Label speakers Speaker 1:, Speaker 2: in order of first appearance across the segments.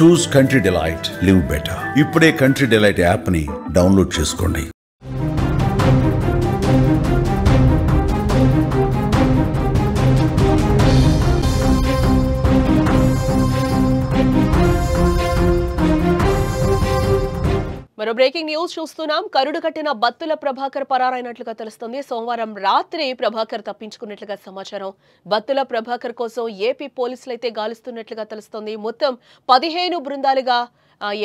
Speaker 1: చూస్ country delight, live better. ఇప్పుడే country delight app ని download చేసుకోండి.
Speaker 2: మరో బ్రేకింగ్ న్యూస్ చూస్తున్నాం. కరుడు కట్టిన బత్తుల ప్రభాకర్ పరారైనట్లుగా తెలుస్తుంది. సోమవారం రాత్రి ప్రభాకర్ తప్పించుకున్నట్లుగా సమాచారం. బత్తుల ప్రభాకర్ కోసం ఏపీ పోలీసులు అయితే గాలిస్తున్నట్లుగా తెలుస్తుంది. మొత్తం 15 బృందాలుగా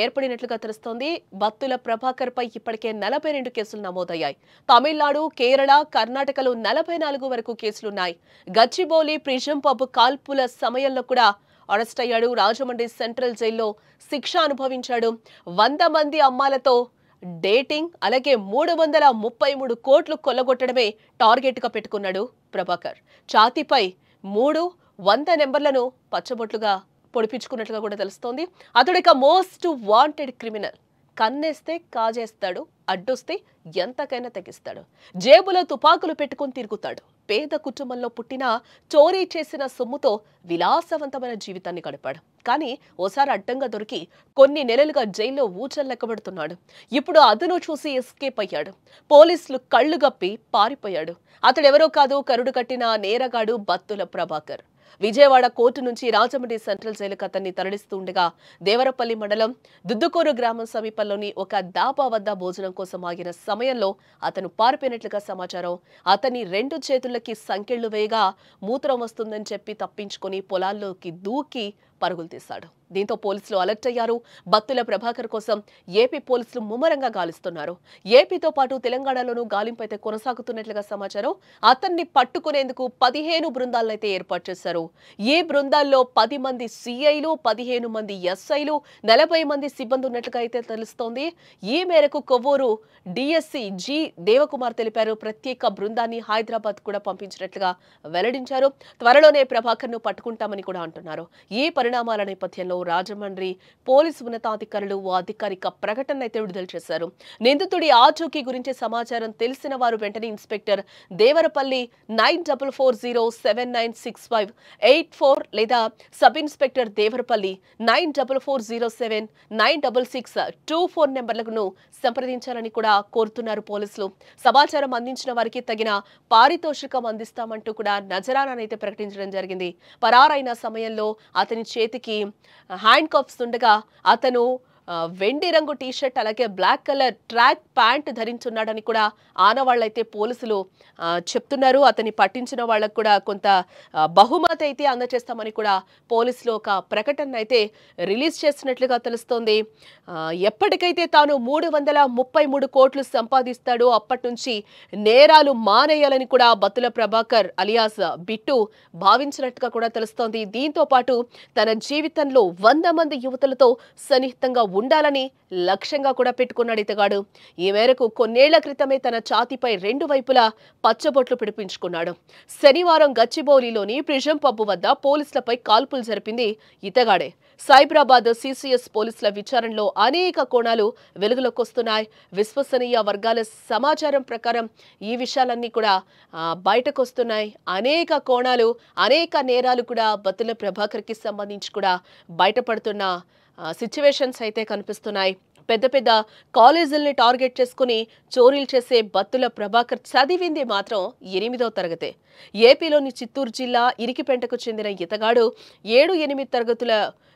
Speaker 2: ఏర్పడినట్లుగా తెలుస్తోంది. బత్తుల ప్రభాకర్ పై ఇప్పటికే 42 కేసులు నమోదయ్యాయి. తమిళనాడు, కేరళ, కర్ణాటకలో 44 వరకు కేసులున్నాయి. గచ్చిబౌలి ప్రిజం పబ్ కాల్పుల సమయంలో కూడా అరెస్ట్ అయ్యాడు. రాజమండ్రి సెంట్రల్ జైల్లో శిక్ష అనుభవించాడు. 100 మంది అమ్మాయిలతో డేటింగ్, అలాగే 333 కోట్లు కొల్లగొట్టడమే టార్గెట్ గా పెట్టుకున్నాడు ప్రభాకర్. ఛాతీపై 300 నెంబర్లను పచ్చబొట్లుగా పొడిపించుకున్నట్లుగా కూడా తెలుస్తోంది. అతడిక మోస్ట్ వాంటెడ్ క్రిమినల్. కన్నేస్తే కాజేస్తాడు, అడ్డొస్తే ఎంతకైనా తెగిస్తాడు. జేబులో తుపాకులు పెట్టుకుని తిరుగుతాడు. పేద కుటుంబంలో పుట్టిన చోరీ చేసిన సొమ్ముతో విలాసవంతమైన జీవితాన్ని గడిపాడు. కానీ ఓసారి అడ్డంగా దొరికి కొన్ని నెలలుగా జైల్లో ఊచల్లెక్కబడుతున్నాడు. ఇప్పుడు అదును చూసి ఎస్కేప్ అయ్యాడు. పోలీసులు కళ్లు గప్పి పారిపోయాడు. అతడెవరో కాదు, కరుడు కట్టిన నేరగాడు బత్తుల ప్రభాకర్. విజయవాడ కోర్టు నుంచి రాజమండ్రి సెంట్రల్ జైలుకు అతన్ని తరలిస్తూ ఉండగా దేవరపల్లి మండలం దుద్దుకూరు గ్రామం సమీపంలోని ఒక దాబా వద్ద భోజనం కోసం ఆగిన సమయంలో అతను పారిపోయినట్లుగా సమాచారం. అతని 2 చేతులకి సంకెళ్లు వేయగా మూత్రం వస్తుందని చెప్పి తప్పించుకొని పొలాల్లోకి దూకి పరుగులు తీశాడు. దీంతో పోలీసులు అలర్ట్ అయ్యారు. బత్తుల ప్రభాకర్ కోసం ఏపీ పోలీసులు ముమ్మరంగా గాలిస్తున్నారు. ఏపీతో పాటు తెలంగాణలోనూ గాలింపు అయితే కొనసాగుతున్నట్లుగా సమాచారం. అతన్ని పట్టుకునేందుకు 15 బృందాలనైతే ఏర్పాటు చేశారు. ఈ బృందాల్లో 10 మంది సిఐలు, 15 మంది ఎస్ఐలు, 40 మంది సిబ్బంది ఉన్నట్లుగా అయితే తెలుస్తోంది. ఈ మేరకు కొవ్వూరు డిఎస్సి జి దేవకుమార్ తెలిపారు. ప్రత్యేక బృందాన్ని హైదరాబాద్ కూడా పంపించినట్లుగా వెల్లడించారు. త్వరలోనే ప్రభాకర్ ను పట్టుకుంటామని కూడా అంటున్నారు. ఈ పరిణామాల నేపథ్యంలో రాజమండ్రి పోలీసు ఉన్నతాధికారులు ఓ అధికారిక ప్రకటన అయితే విడుదల చేశారు. నిందితుడి ఆచూకీ గురించి సమాచారం తెలిసిన వారు వెంటనే ఇన్స్పెక్టర్ దేవరపల్లి 9440796584 లేదా సబ్ ఇన్స్పెక్టర్ దేవరపల్లి 9440796624 నెంబర్లను సంప్రదించాలని కూడా కోరుతున్నారు పోలీసులు. సమాచారం అందించిన వారికి తగిన పారితోషికం అందిస్తామంటూ కూడా నజరానానైతే ప్రకటించడం జరిగింది. పరారైన సమయంలో అతని చేతికి హ్యాండ్ కప్స్ ఉండగా అతను వెండి రంగు టీషర్ట్ అలాగే బ్లాక్ కలర్ ట్రాక్ ప్యాంట్ ధరించున్నాడని కూడా ఆనవాళ్ళైతే పోలీసులు చెప్తున్నారు. అతన్ని పట్టించిన వాళ్ళకు కూడా కొంత బహుమతి అయితే అందజేస్తామని కూడా పోలీసులు ఒక ప్రకటన అయితే రిలీజ్ చేసినట్లుగా తెలుస్తోంది. ఎప్పటికైతే తాను 333 కోట్లు సంపాదిస్తాడో అప్పటి నుంచి నేరాలు మానేయాలని కూడా బత్తుల ప్రభాకర్ అలియాస్ బిట్టు భావించినట్టుగా కూడా తెలుస్తోంది. దీంతో పాటు తన జీవితంలో 100 మంది యువతులతో సన్నిహితంగా ఉండాలని లక్ష్యంగా కూడా పెట్టుకున్నాడు ఇతగాడు. ఈ మేరకు కొన్నేళ్ల క్రితమే తన ఛాతీపై 2 వైపులా పచ్చబొట్లు పిడిపించుకున్నాడు. శనివారం గచ్చిబౌలిలోని ప్రిజం పబ్బు వద్ద పోలీసులపై కాల్పులు జరిపింది ఇతగాడే. సైబరాబాద్ సిసిఎస్ పోలీసుల విచారణలో అనేక కోణాలు వెలుగులోకి వస్తున్నాయి. విశ్వసనీయ వర్గాల సమాచారం ప్రకారం ఈ విషయాలన్నీ కూడా బయటకు వస్తున్నాయి. అనేక కోణాలు, అనేక నేరాలు కూడా బత్తుల ప్రభాకర్కి సంబంధించి కూడా బయటపడుతున్న సిచ్యువేషన్స్ అయితే కనిపిస్తున్నాయి. పెద్ద పెద్ద కాలేజీల్ని టార్గెట్ చేసుకుని చోరీలు చేసే బత్తుల ప్రభాకర్ చదివింది మాత్రం 8వ తరగతే. ఏపీలోని చిత్తూరు జిల్లా ఇరికిపెంటకు చెందిన ఇతగాడు 7-8 తరగతుల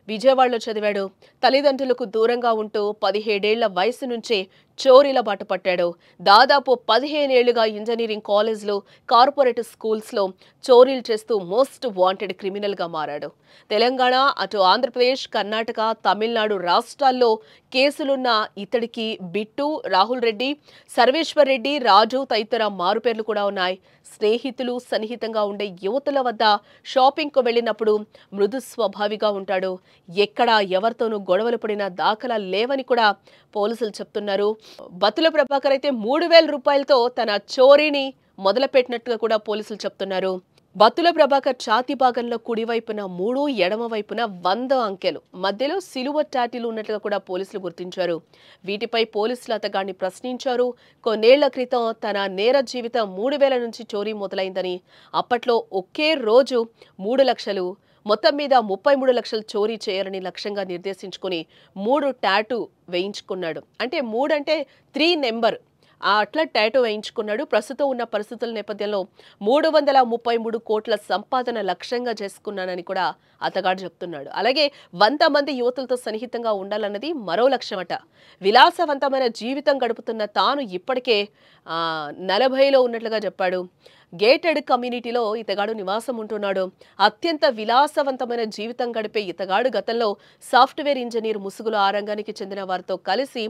Speaker 2: విజయవాడలో చదివాడు. తల్లిదండ్రులకు దూరంగా ఉంటూ 17 ఏళ్ల వయసు నుంచే చోరీల బాట పట్టాడు. దాదాపు 15 ఏళ్లుగా ఇంజనీరింగ్ కాలేజ్లో, కార్పొరేట్ స్కూల్స్లో చోరీలు చేస్తూ మోస్ట్ వాంటెడ్ క్రిమినల్గా మారాడు. తెలంగాణ, అటు ఆంధ్రప్రదేశ్, కర్ణాటక, తమిళనాడు రాష్ట్రాల్లో కేసులున్న ఇతడికి బిట్టు, రాహుల్ రెడ్డి, సర్వేశ్వర్ రెడ్డి, రాజు తదితర మారుపేర్లు కూడా ఉన్నాయి. స్నేహితులు, సన్నిహితంగా ఉండే యువతుల వద్ద షాపింగ్కు వెళ్ళినప్పుడు మృదు స్వభావిగా ఉంటాడు. ఎక్కడా ఎవరితోనూ గొడవలు పడిన దాఖలా లేవని కూడా పోలీసులు చెప్తున్నారు. బత్తుల ప్రభాకర్ అయితే 3,000 రూపాయలతో తన చోరీని మొదలుపెట్టినట్టుగా కూడా పోలీసులు చెప్తున్నారు. బత్తుల ప్రభాకర్ ఛాతీ భాగంలో కుడివైపున 3, ఎడమ వైపున 100 అంకెలు, మధ్యలో సిలువ టాటూలు ఉన్నట్లుగా కూడా పోలీసులు గుర్తించారు. వీటిపై పోలీసులు అతగాన్ని ప్రశ్నించారు. కొన్నేళ్ల క్రితం తన నేర జీవితం 3,000 నుంచి చోరీ మొదలైందని, అప్పట్లో ఒకే రోజు 3 లక్షలు, మొత్తం మీద 33 లక్షలు చోరీ చేయాలని లక్ష్యంగా నిర్దేశించుకుని 3 టాటూ వేయించుకున్నాడు. అంటే 3 అంటే 3 నెంబర్ అట్లా టాటూ వేయించుకున్నాడు. ప్రస్తుతం ఉన్న పరిస్థితుల నేపథ్యంలో 333 కోట్ల సంపాదన లక్ష్యంగా చేసుకున్నానని కూడా అతగాడు చెప్తున్నాడు. అలాగే 100 మంది యువతులతో సన్నిహితంగా ఉండాలన్నది మరో లక్ష్యమట. విలాసవంతమైన జీవితం గడుపుతున్న తాను ఇప్పటికే 40లో ఉన్నట్లుగా చెప్పాడు. గేటెడ్ కమ్యూనిటీలో ఇతగాడు నివాసం ఉంటున్నాడు. అత్యంత విలాసవంతమైన జీవితం గడిపే ఇతగాడు గతంలో సాఫ్ట్వేర్ ఇంజనీర్ ముసుగులో ఆ రంగానికి చెందిన వారితో కలిసి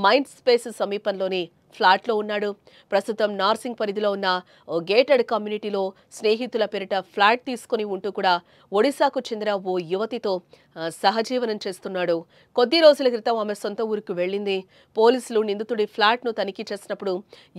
Speaker 2: మైండ్ స్పేస్ సమీపంలోని ఫ్లాట్లో ఉన్నాడు. ప్రస్తుతం నార్సింగ్ పరిధిలో ఉన్న ఓ గేటెడ్ కమ్యూనిటీలో స్నేహితుల పేరిట ఫ్లాట్ తీసుకుని ఉంటూ కూడా ఒడిశాకు చెందిన ఓ యువతితో సహజీవనం చేస్తున్నాడు. కొద్ది రోజుల క్రితం ఆమె సొంత ఊరికి వెళ్ళింది. పోలీసులు నిందితుడి ఫ్లాట్ను తనిఖీ చేసినప్పుడు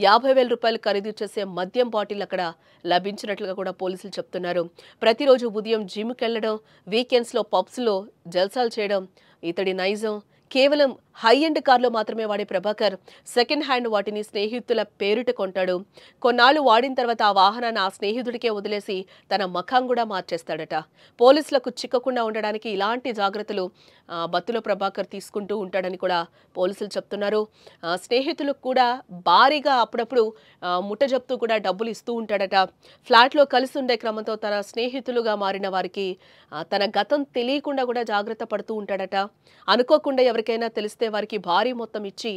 Speaker 2: 50,000 రూపాయలు ఖరీదు చేసే మద్యం బాటిల్ అక్కడ లభించినట్లుగా కూడా పోలీసులు చెప్తున్నారు. ప్రతిరోజు ఉదయం జిమ్కి వెళ్లడం, వీకెండ్స్లో పబ్స్లో జల్సాలు చేయడం ఇతడి నైజం. కేవలం హై ఎండ్ కార్లో మాత్రమే వాడే ప్రభాకర్ సెకండ్ హ్యాండ్ వాటిని స్నేహితుల పేరిట కొంటాడు. కొన్నాళ్ళు వాడిన తర్వాత ఆ వాహనాన్ని ఆ స్నేహితుడికే వదిలేసి తన మఖం కూడా మార్చేస్తాడట. పోలీసులకు చిక్కకుండా ఉండడానికి ఇలాంటి జాగ్రత్తలు బత్తుల ప్రభాకర్ తీసుకుంటూ ఉంటాడని కూడా పోలీసులు చెప్తున్నారు. స్నేహితులకు కూడా భారీగా అప్పుడప్పుడు ముట్టజప్తూ కూడా డబ్బులు ఇస్తూ ఉంటాడట. ఫ్లాట్లో కలిసి ఉండే క్రమంతో తన స్నేహితులుగా మారిన వారికి తన గతం తెలియకుండా కూడా జాగ్రత్త పడుతూ ఉంటాడట. అనుకోకుండా ఎవరికైనా తెలిస్తే వారికి భారీ మొత్తం ఇచ్చి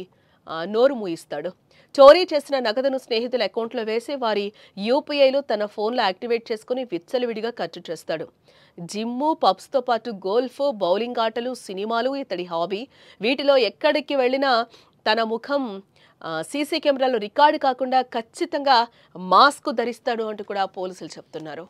Speaker 2: నోరు మూయిస్తాడు. చోరీ చేసిన నగదును స్నేహితుల అకౌంట్లో వేసి వారి యూపీఐలో తన ఫోన్లో యాక్టివేట్ చేసుకుని విచ్చలవిడిగా ఖర్చు చేస్తాడు. జిమ్ము, పబ్స్తో పాటు గోల్ఫ్, బౌలింగ్ ఆటలు, సినిమాలు ఇతడి హాబీ. వీటిలో ఎక్కడికి వెళ్ళినా తన ముఖం సీసీ కెమెరాలో రికార్డు కాకుండా ఖచ్చితంగా మాస్క్ ధరిస్తాడు అంటూ కూడా పోలీసులు చెప్తున్నారు.